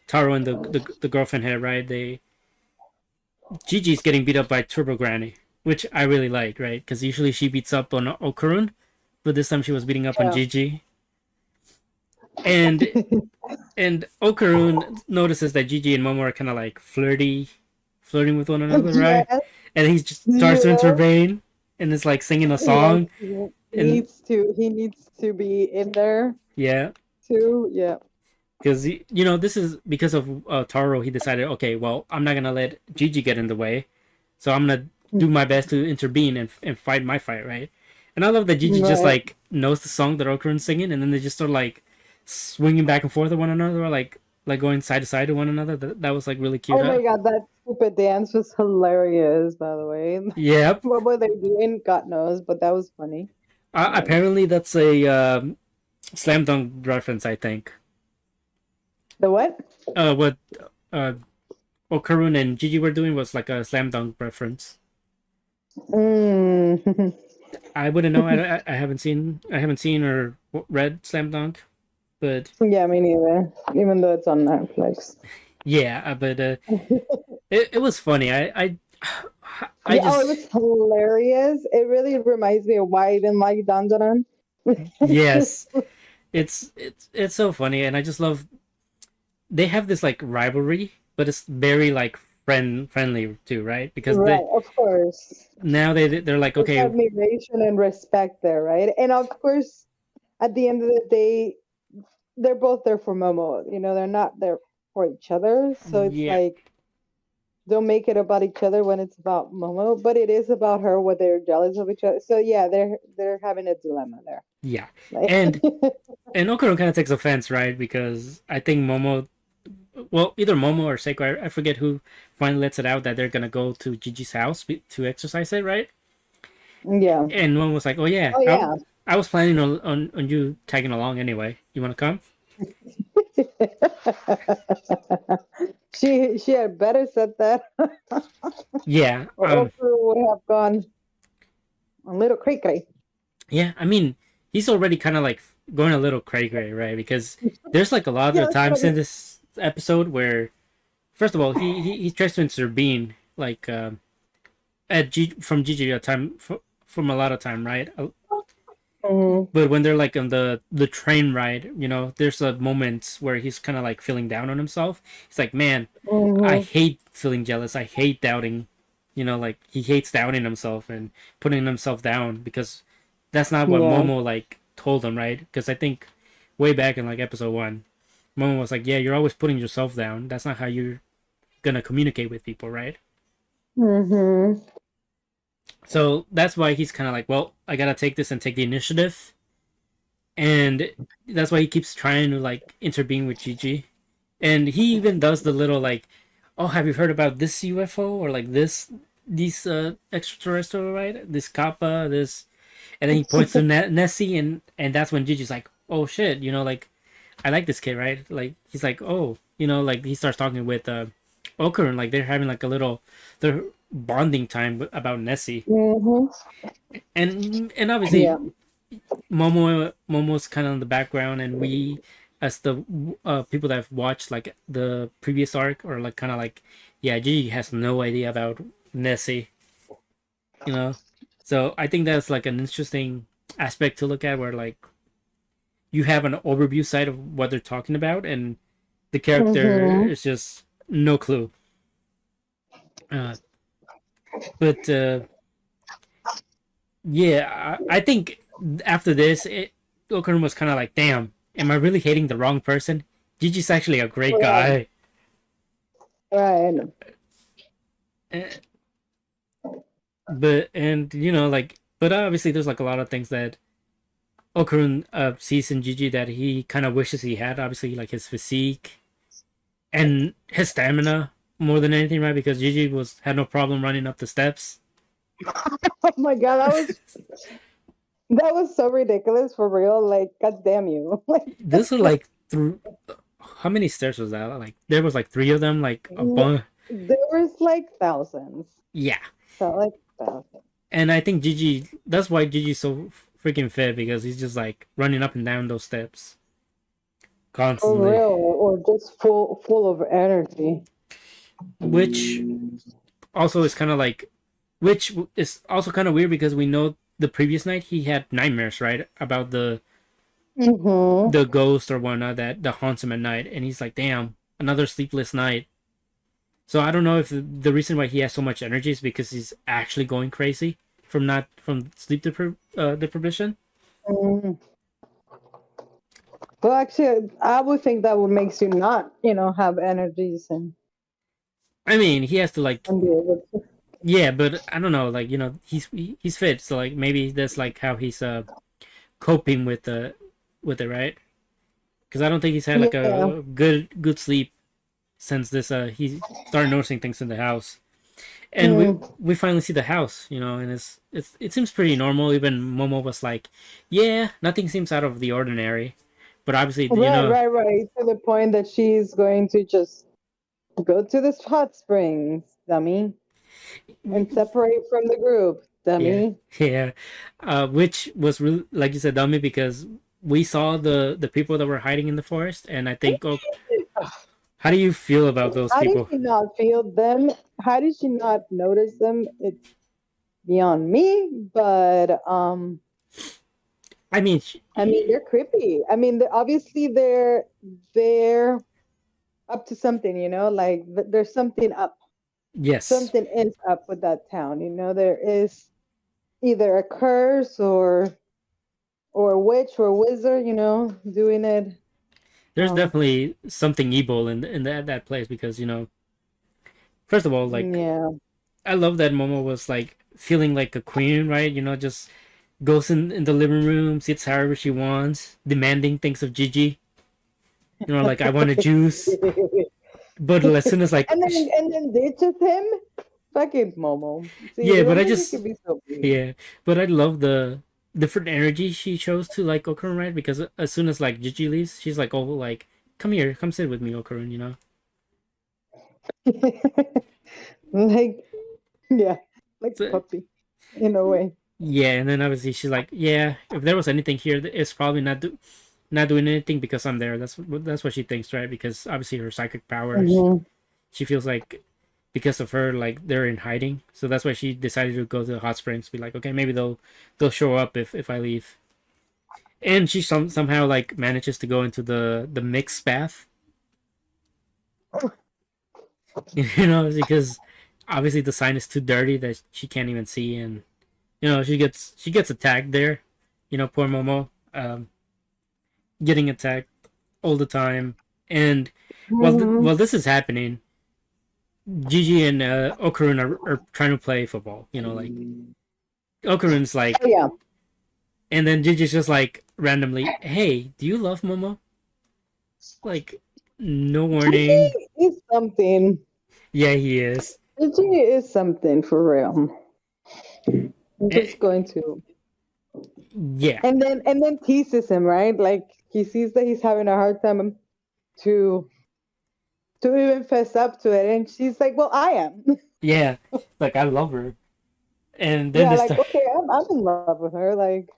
Taro and the girlfriend here, right? Gigi's getting beat up by Turbo Granny, which I really like, right? Because usually she beats up on Okurun, but this time she was beating up on Yeah. Gigi, and and Okurun notices that Gigi and Momo are kind of like flirting with one another, right? Yes. And he just starts to Yeah. intervene and is like singing a Yes, song, he and needs to be in there yeah, too. Yeah. because this is because of Taro. He decided, okay, well, I'm not gonna let Gigi get in the way, so I'm gonna do my best to intervene and fight my fight, right? And I love that Gigi just Right. like knows the song that Okurun's singing, and then they just start like swinging back and forth with one another, or like going side to side to one another. That was like really cute. Oh my god, that stupid dance was hilarious, by the way. Yep. What were they doing? God knows, but that was funny. Yes. Apparently, that's a slam dunk reference. I think. The what? What uh Okurun and Gigi were doing was like a slam dunk reference. Mm. I wouldn't know. I haven't seen or read Slam Dunk. But Yeah, me neither. Even though it's on Netflix. yeah, but it was funny. I Yeah, oh, it just was hilarious. It really reminds me of why I didn't like Dandadan. It's just yes, it's so funny, and I just love they have this like rivalry, but it's very like friendly too, right? Because they right, of course. now they're like There's okay, admiration and respect there, right? And of course, at the end of the day, they're both there for Momo. You know, they're not there for each other. So it's yeah, like don't make it about each other when it's about Momo, but it is about her when they're jealous of each other. So yeah, they're having a dilemma there. yeah, Like and Okuro kind of takes offense, right? Because I think Momo, well, either Momo or Seiko, I forget who finally lets it out that they're gonna go to Gigi's house to exercise it, right? yeah. And Momo was like, "Oh yeah, Oh yeah. I was planning on you tagging along anyway. You want to come?" She had better said that, Yeah, or Okuru would have gone a little cray cray. yeah. I mean, he's already kind of like going a little cray cray, right? Because there's like a lot of Yeah, times so in this episode where, first of all, he tries to intervene like at from Gigi a time from a lot of time, right? mhm, But when they're like on the train ride, there's a moments where he's kind of like feeling down on himself. He's like, man, I mhm, hate feeling jealous. I hate doubting. Like he hates doubting himself and putting himself down because that's not what yeah. Momo like told him, right? Because I think way back in like episode 1, Momo was like, yeah, you're always putting yourself down. That's not how you're gonna communicate with people, right? Mhm. So that's why he's kind of like, well, I gotta take this and take the initiative, and that's why he keeps trying to like intervene with Gigi, and he even does the little like, oh, have you heard about this UFO or like these extraterrestrial, right? This Kappa, this, and then he points to Nessie, and that's when Gigi's like, oh shit, like I like this kid, right? Like he's like, oh, like he starts talking with Oker, and like they're having like a little their bonding time about Nessie, Mhm. and obviously Yeah. Momo's kind of in the background, and we as the people that have watched like the previous arc or like kind of like, yeah, Gigi has no idea about Nessie, you know. So I think that's like an interesting aspect to look at, where like you have an overview side of what they're talking about, and the character Mhm. is just no clue. Uh, but yeah, I think after this, Okarun was kind of like, damn, am I really hating the wrong person? Gigi's actually a great Right. guy. Right. Eh, and like, but obviously there's like a lot of things that Okarun sees in Gigi that he kind of wishes he had. Obviously, like his physique and his stamina more than anything, right? Because Gigi had no problem running up the steps. Oh my god, that was so ridiculous for real. Like, god damn you. Like, This was like through how many stairs was that? Like there was like three of them, like a bunch. there was like thousands. Yeah, Felt like thousands. and I think Gigi. That's why Gigi's so freaking fit, because he's just like running up and down those steps For constantly, real, or just full of energy. which also is kind of like, which is also kind of weird because we know the previous night he had nightmares, right, about Mm-hmm. the ghost or whatnot that haunts him at night, and he's like, damn, another sleepless night. So I don't know if the reason why he has so much energy is because he's actually going crazy from sleep deprivation. Mm-hmm. Well, actually, I would think that would makes you not, have energies I mean, he has to like, and be able to. yeah, but I don't know, like he's fit, so like maybe that's like how he's coping with it, right? Because I don't think he's had like Yeah. a good sleep since this he started noticing things in the house, and we Mm. we finally see the house, and it seems pretty normal. Even Momo was like, yeah, nothing seems out of the ordinary, but obviously, Right, right, right. To the point that she's going to just go to the hot springs, dummy, and separate from the group, yeah, dummy. yeah, which was really, like you said, dummy, because we saw the people that were hiding in the forest, and I think, oh, how do you feel about those How did people? she not feel them? How did she not notice them? It's beyond me, but I mean, I mean they're creepy. I mean obviously they're up to something, you know, like there's something up. yes, Something is up with that town, you know. There is either a curse or a witch or a wizard, you know, doing it. there's Um, definitely something evil in that place because first of all, like yeah. I love that Momo was like feeling like a queen, right? Just goes in the living room, sits however she wants, demanding things of Gigi. Like I want a juice, but as soon as like And then ditches him. Fucking Momo. See, yeah, but I remember he just could be so mean. yeah, but I love the different energy she chose to like Okarun, right? Because as soon as like Gigi leaves, she's like, oh, like come here, come sit with me, Okarun. Like, yeah, like a So, puppy in a way. yeah, and then obviously she's like, yeah, if there was anything here, it's probably not doing anything because I'm there. That's what she thinks, right? Because obviously her psychic powers, Mhm. she feels like because of her, like they're in hiding. So that's why she decided to go to the hot springs. Be like, okay, maybe they'll show up if I leave. And she somehow like manages to go into the mixed bath, because obviously the sign is too dirty that she can't even see, and she gets attacked there. Poor Momo, getting attacked all the time. And Mhm. while this is happening, Gigi and Okarun are trying to play football. Like Okarun's Oh like, yeah, and then Gigi's just like randomly, "Hey, do you love Momo?" Like, no warning. Gigi is something. Yeah, he is. Gigi is something for real. I'm Eh, just going to, yeah, and then teases him, right? Like he sees that he's having a hard time to to even fess up to it, and she's like, "Well, I am." yeah. Like I love her, and then Yeah, they like start. okay, I'm in love with her, like.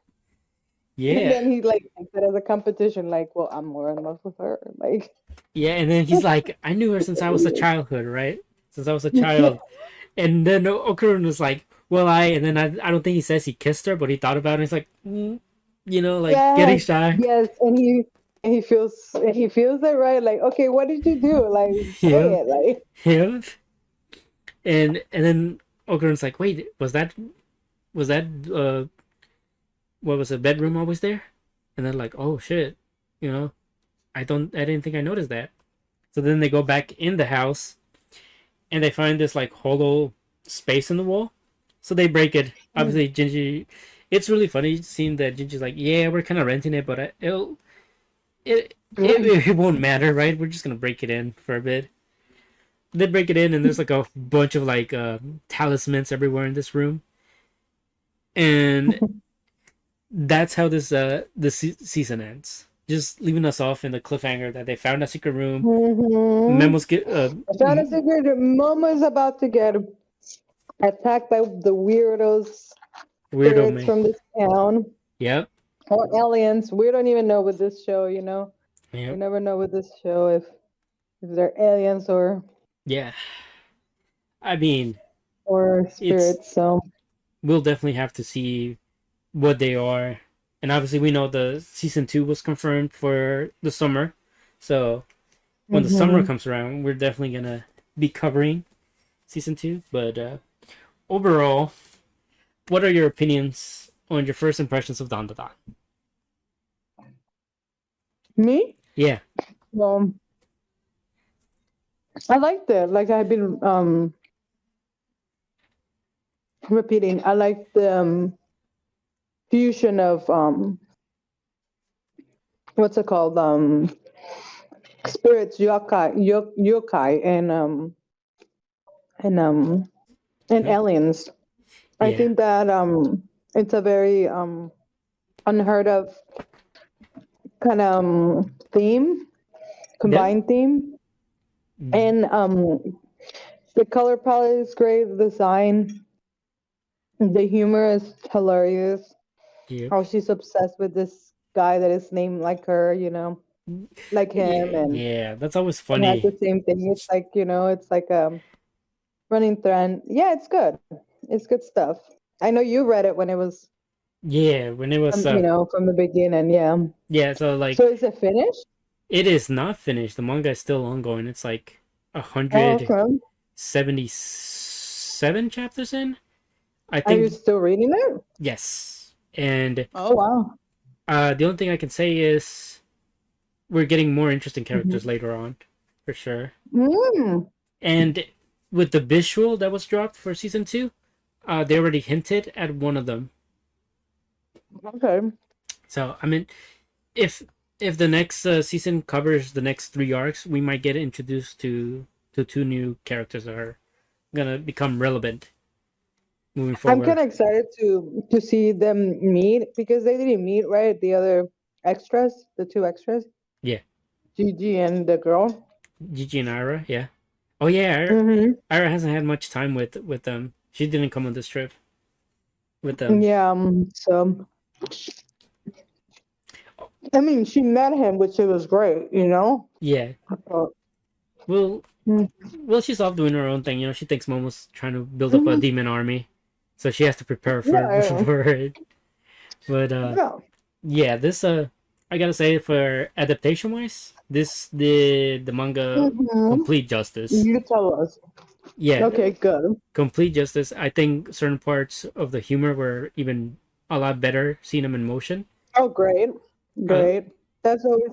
And Yeah, then he like takes it as a competition, like, well, I'm more in love with her, like. yeah. And then he's like, "I knew her since I was a childhood, right? Since I was a child." And then Okarun was like, "Well, I." And then I don't think he says he kissed her, but he thought about it. And he's like, like getting Yes, shy. yes, and he feels it, right, like, okay, what did you do, like, say Yeah, it, like. yeah. And then Okarun's like, "Wait, was that what was the bedroom always there?" And then like, "Oh shit, you know, I didn't think I noticed that." So then they go back in the house and they find this like hollow space in the wall. So they break it. Obviously, Gingy. It's really funny seeing that Gingy's like, "Yeah, we're kind of renting it, but it won't matter, right? We're just gonna break it in for a bit." They break it in, and there's like a bunch of like talismans everywhere in this room, and that's how this season ends. Just leaving us off in the cliffhanger that they found a secret room. Mm-hmm. Memos get I found a secret. Momo is about to get attacked by the weirdos, weirdo spirits man. from this town, Yep, or aliens. We don't even know with this show, you know. We yep, never know with this show if they're aliens yeah. I mean, or it's spirits. So. we'll definitely have to see what they are, and obviously we know the season 2 was confirmed for the summer. So when the summer Mm-hmm. comes around, we're definitely gonna be covering season 2. But overall, what are your opinions on your first impressions of Dandadan? Me? Yeah, Well, I liked it. Like I've been repeating. I like the fusion of what's it called? Spirits, yokai, and um and yep, aliens. I yeah, think that it's a very unheard of kind of theme, that, combined theme, and the color palette is great. The design, the humor is hilarious. yep, How she's obsessed with this guy that is named like her, like him, and Yeah, that's always has the funny. same thing. It's like, it's like a running thread. Yeah, it's good. It's good stuff. I know you read it when it was, Yeah, when it was from the beginning. Yeah. yeah, so like So is it finished? it is not finished. The manga is still ongoing. It's like Oh, okay. 177 chapters in. I Are you think still reading it? yes. And Oh, wow. the only thing I can say is we're getting more interesting Mm-hmm. characters later on, for sure. Mm, And with the visual that was dropped for season 2, they already hinted at one of them. okay. So I mean, if if the next season covers the next 3 arcs, we might get introduced to 2 new characters that are gonna become relevant moving I'm forward. kind of excited to see them meet because they didn't meet, right? The other extras, the two extras, Yeah, Gigi and the girl. Gigi and Ira. Yeah. Oh yeah, Mm-hmm. Ira hasn't had much time with them. She didn't come on this trip with them. Yeah. So, I mean, she met him, which it was great, Yeah. So, Well, mm, well, she's off doing her own thing. She thinks Momo's trying to build up a mhm. demon army, so she has to prepare for Yeah, for it. But yeah. yeah, this I gotta say for adaptation wise, this the manga Mm-hmm. complete justice. You tell us. Yeah, Okay, good. complete justice. I think certain parts of the humor were even a lot better seeing them in motion. Oh, great, Uh, great. That's always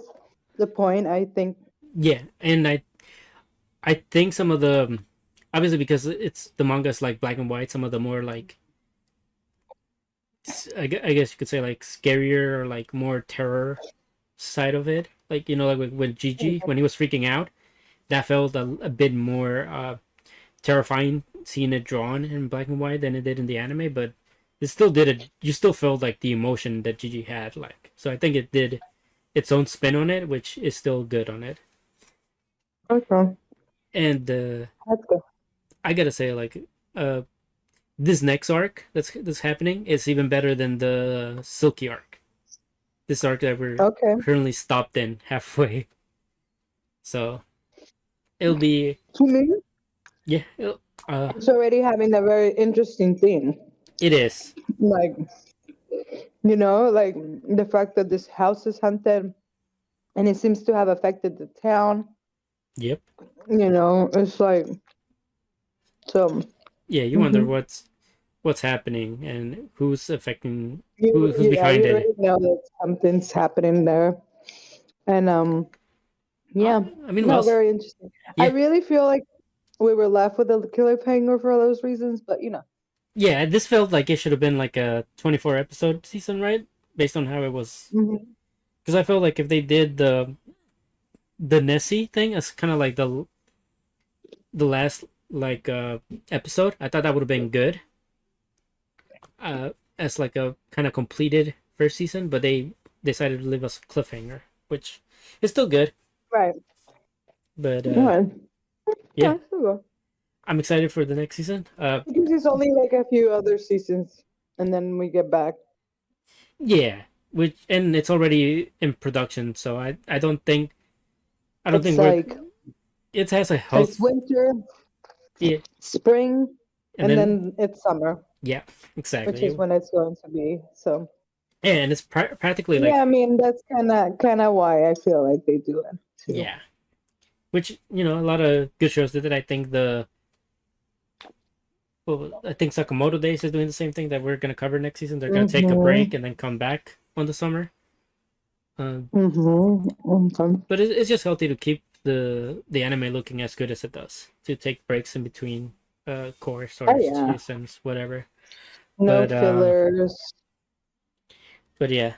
the point, I think. yeah, and I think some of the obviously because it's the manga's like black and white. Some of the more like I guess you could say like scarier or like more terror side of it. Like like when Gigi when he was freaking out, that felt a bit more terrifying seeing it drawn in black and white than it did in the anime. But it still did it. You still felt like the emotion that Gigi had. Like so, I think it did its own spin on it, which is still good on it. Okay, And that's good. I gotta say, like uh, this next arc that's happening is even better than the Silky arc. This arc that we're Okay. currently stopped in halfway. So it'll be To me, yeah. it's already having a very interesting theme. It is. Like, like the fact that this house is haunted and it seems to have affected the town. Yep. It's like, so. Yeah. You wonder Mhm. what's happening and who's affecting who's Yeah, behind you it. already know that something's happening there. And, yeah, I mean, no, well, very interesting. I yeah, really feel like we were left with a killer hanger for those reasons, but yeah. This felt like it should have been like a 24 episode season, right? Based on how it was, Mhm. because I felt like if they did the Nessie thing as kind of like the last like episode, I thought that would have been good. As like a kind of completed first season, but they decided to leave us cliffhanger, which is still good. Right. But Right. yeah, Yeah, sure. I'm excited for the next season. Because it's only like a few other seasons, and then we get back. Yeah, which and it's already in production, so I don't It's think we're like it has a it's health. winter, Yeah, spring, and and then then it's summer, yeah, which exactly. is when it's going to be. So Yeah, and it's practically yeah, like I mean that's kind of why I feel like they do it too. yeah, which a lot of good shows did it. I think I think Sakamoto Days is doing the same thing that we're gonna cover next season. They're gonna take a Mhm. break and then come back on the summer. Um, Mhm. Okay. but it's just healthy to keep the anime looking as good as it does. To take breaks in between core Oh stories, yeah. seasons, whatever. No But fillers. yeah,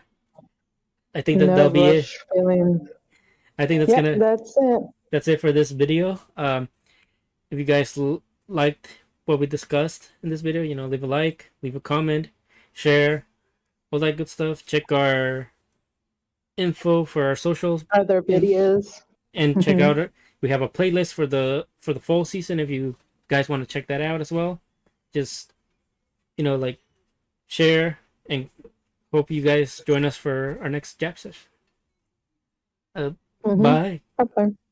I think that No that'll be it. rush feeling. I think Yep, that's it. that's it for this video. If you guys liked what we discussed in this video, leave a like, leave a comment, share, all that good stuff. Check our info for our socials Other and videos. check out it. We have a playlist for the fall season if you guys want to check that out as well. Just like share and hope you guys join us for our next Jap session. Mm-hmm. Bye. Bye-bye.